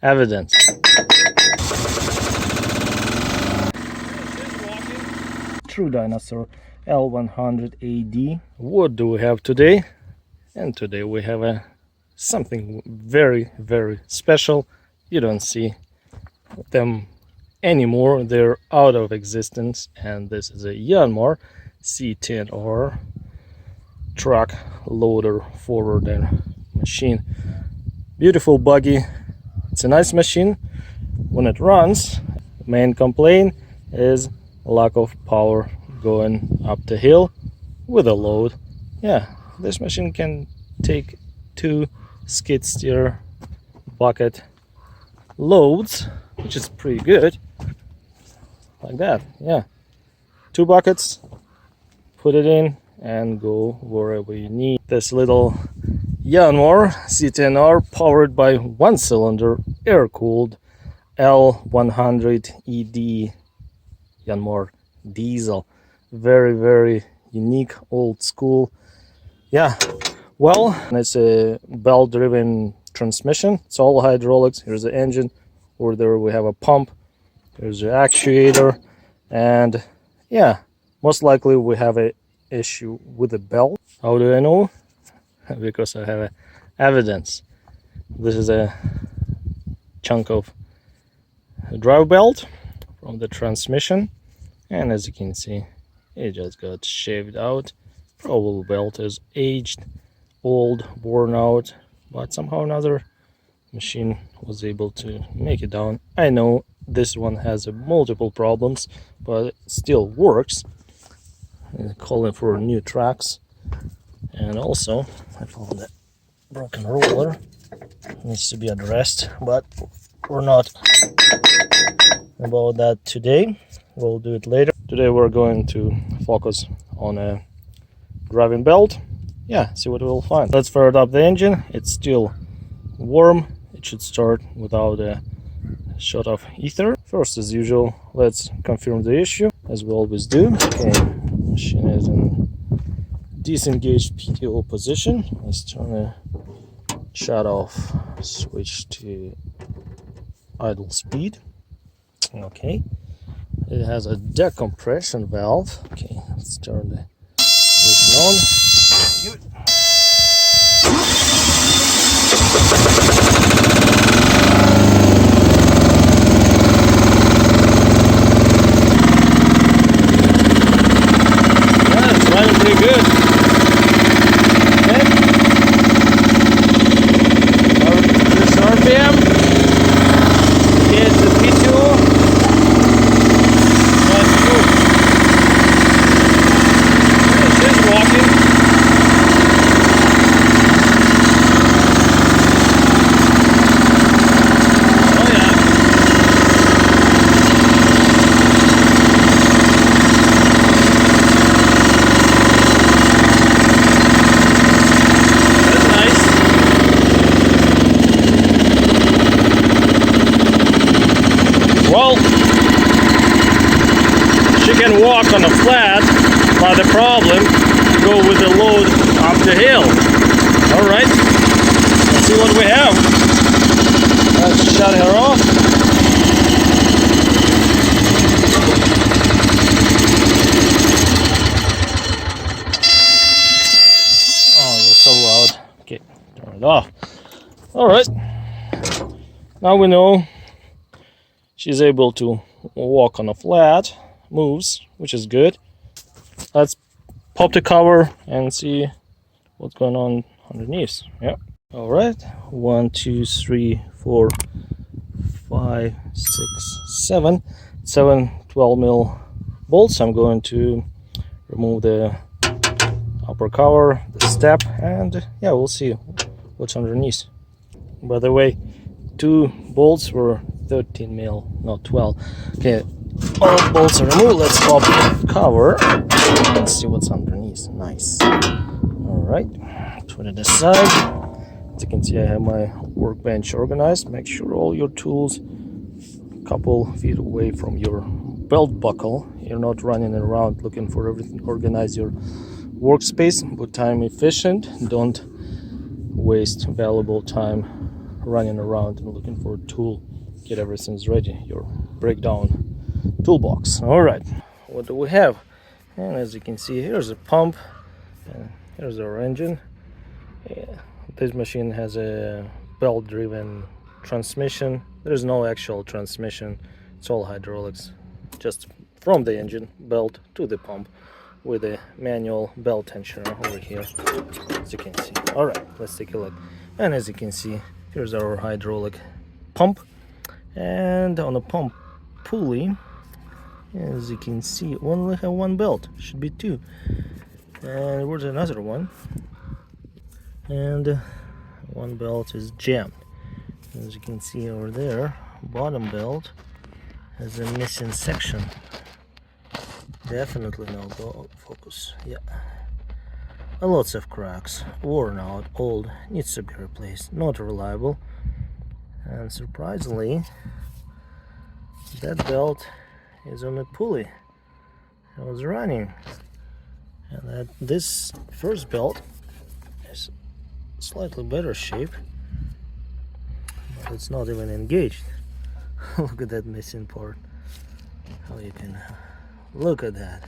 evidence. True Dinosaur L100AD. What do we have today? And today we have something very, very special. You don't see them anymore, they're out of existence. And this is a YANMAR C10R truck loader forwarder machine. Beautiful buggy. It's a nice machine when it runs. The main complaint is lack of power going up the hill with a load. Yeah, this machine can take 2 skid steer bucket loads, which is pretty good. Like that, yeah. 2 buckets, put it in and go wherever you need. This little YANMAR C10R powered by 1-cylinder air-cooled L100AD YANMAR diesel. Very, very unique, old school. Yeah, well, it's a belt-driven transmission. It's all hydraulics. Here's the engine. Over there we have a pump. There's the actuator. And yeah, most likely we have an issue with the belt. How do I know? Because I have evidence. This is a chunk of drive belt from the transmission. And as you can see, it just got shaved out. Probably belt is aged, old, worn out, but somehow another machine was able to make it down. I know this one has multiple problems, but it still works. Calling for new tracks. And also I found a broken roller. Needs to be addressed, but we're not about that today. We'll do it later. Today we're going to focus on a driving belt. Yeah, see what we'll find. Let's fire up the engine. It's still warm. It should start without a shot of ether. First, as usual, let's confirm the issue, as we always do. Okay, machine is in disengaged PTO position. Let's turn the shut off, switch to idle speed. Okay, it has a decompression valve. Okay, let's turn the ignition on. Yeah, it's running pretty good. Okay. This RPM. Get the PTO. That's good. This is walking. Well, she can walk on a flat, but the problem go with the load up the hill. Alright, let's see what we have. Let's shut her off. Oh, you're so loud. Okay, turn it off. Alright, now we know she's able to walk on a flat, moves, which is good. Let's pop the cover and see what's going on underneath. Yeah. All right. 1, 2, 3, 4, 5, 6, 7. 7 12mm bolts. I'm going to remove the upper cover, the step, and yeah, we'll see what's underneath. By the way, 2 bolts were 13mm, not 12. Okay, all bolts are removed. Let's pop the cover. Let's see what's underneath. Nice. All right, put it aside. As you can see, I have my workbench organized. Make sure all your tools a couple feet away from your belt buckle. You're not running around looking for everything. Organize your workspace, but time efficient. Don't waste valuable time running around and looking for a tool, get everything's ready, your breakdown toolbox. All right, what do we have? And as you can see, here's a pump and here's our engine. This machine has a belt driven transmission. There's no actual transmission, it's all hydraulics, just from the engine belt to the pump with a manual belt tensioner over here, as you can see. All right, let's take a look. And as you can see, here's our hydraulic pump, and on the pump pulley, as you can see, we only have one belt, should be two. And where's another one? And one belt is jammed. As you can see over there, bottom belt has a missing section. Definitely no go focus. Yeah, lots of cracks, worn out, old, needs to be replaced, not reliable. And surprisingly, that belt is on a pulley. I was running, and this first belt is slightly better shape, but it's not even engaged. Look at that missing part. How you can look at that.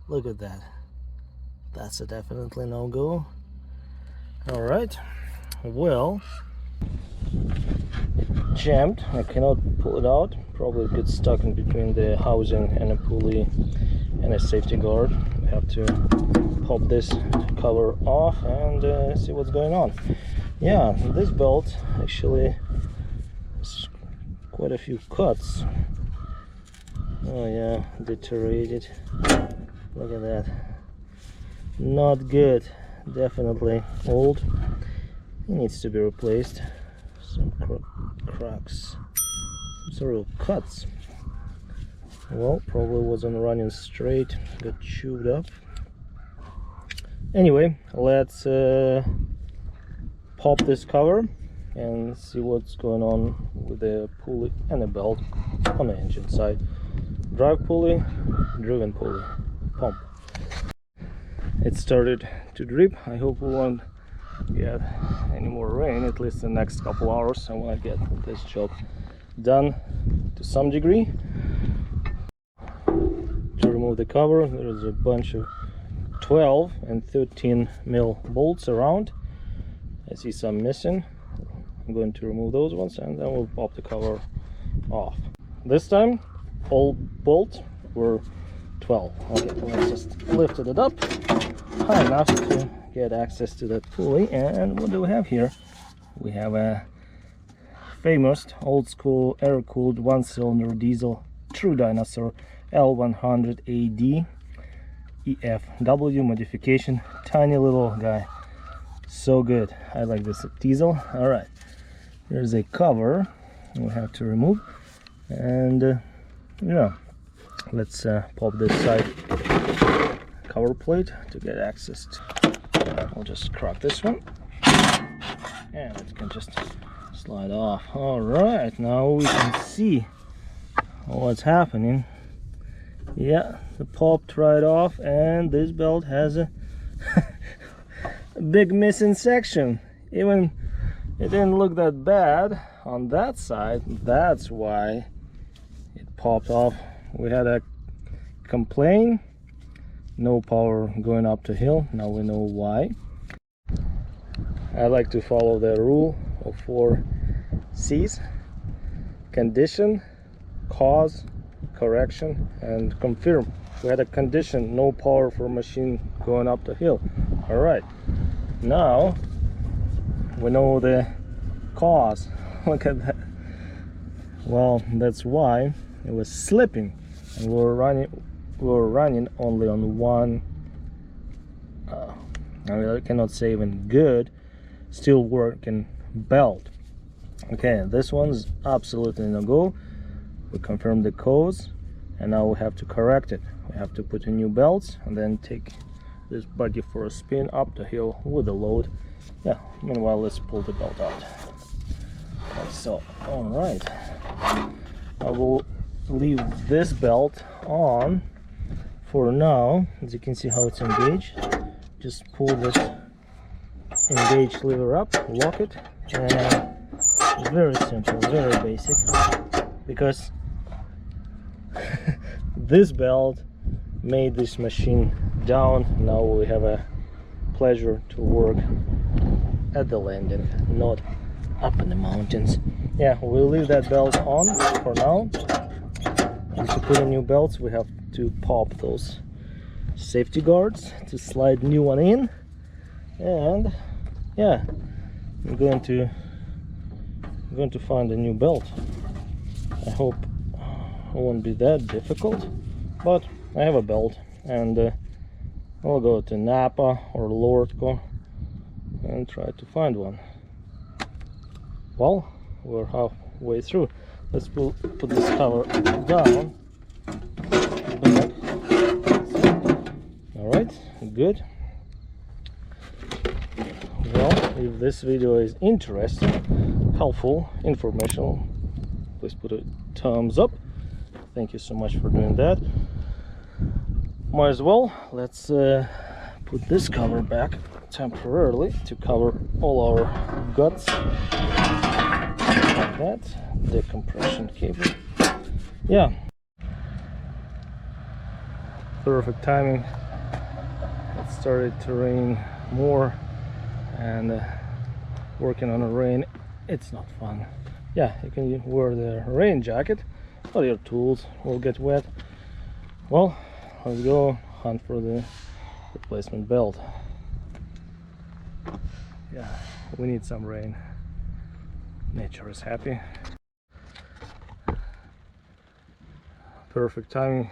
Look at that. That's a definitely no-go. All right, well, jammed. I cannot pull it out. Probably it gets stuck in between the housing and a pulley and a safety guard. We have to pop this cover off and see what's going on. Yeah, this belt actually has quite a few cuts. Oh yeah, deteriorated. Look at that. Not good. Definitely old. It needs to be replaced. Some cracks, some real cuts. Well, probably wasn't running straight, got chewed up. Anyway, let's pop this cover and see what's going on with the pulley and the belt on the engine side. Drive pulley, driven pulley, pump. It started to drip. I hope we won't get any more rain, at least the next couple hours. I want to get this job done to some degree. To remove the cover, there is a bunch of 12 and 13 mil bolts around. I see some missing. I'm going to remove those ones and then we'll pop the cover off. This time all bolts were 12. Okay, let's just lift it up high enough to get access to that pulley. And what do we have here? We have a famous old school air-cooled one-cylinder diesel true Dinosaur L100AD EFW modification. Tiny little guy, so good. I like this diesel. All right, here's a cover we have to remove, and yeah, let's pop this side cover plate to get access to. I'll just crack this one and it can just slide off. All right, now we can see what's happening. Yeah, it popped right off, and this belt has a big missing section. Even it didn't look that bad on that side. That's why it popped off. We had a complaint, no power going up the hill. Now we know why. I like to follow the rule of 4 C's: condition, cause, correction, and confirm. We had a condition, no power for machine going up the hill. All right, now we know the cause. Look at that. Well, that's why it was slipping, and we were running only on one I cannot say even good, still working belt. Okay, this one's absolutely no go. We confirmed the cause, and now we have to correct it. We have to put in new belts and then take this buggy for a spin up the hill with the load. Yeah, meanwhile, let's pull the belt out. Like so. All right, I will leave this belt on for now, as you can see how it's engaged, just pull this engage lever up, lock it, and it's very simple, very basic, because this belt made this machine down. Now we have a pleasure to work at the landing, not up in the mountains. Yeah, we'll leave that belt on for now. And to put in new belts, we have to pop those safety guards to slide new one in. And yeah, I'm going to find a new belt. I hope it won't be that difficult, but I have a belt, and I'll go to Napa or Lordco and try to find one. Well, we're halfway through. Let's put this cover down. Back. All right, good. Well, if this video is interesting, helpful, informational, please put a thumbs up. Thank you so much for doing that. Might as well, let's put this cover back temporarily to cover all our guts. Like that, decompression cable. Yeah, perfect timing. It started to rain more, and working on a rain, it's not fun. Yeah, you can wear the rain jacket, but your tools will get wet. Well, let's go hunt for the replacement belt. Yeah, we need some rain. Nature is happy. Perfect timing.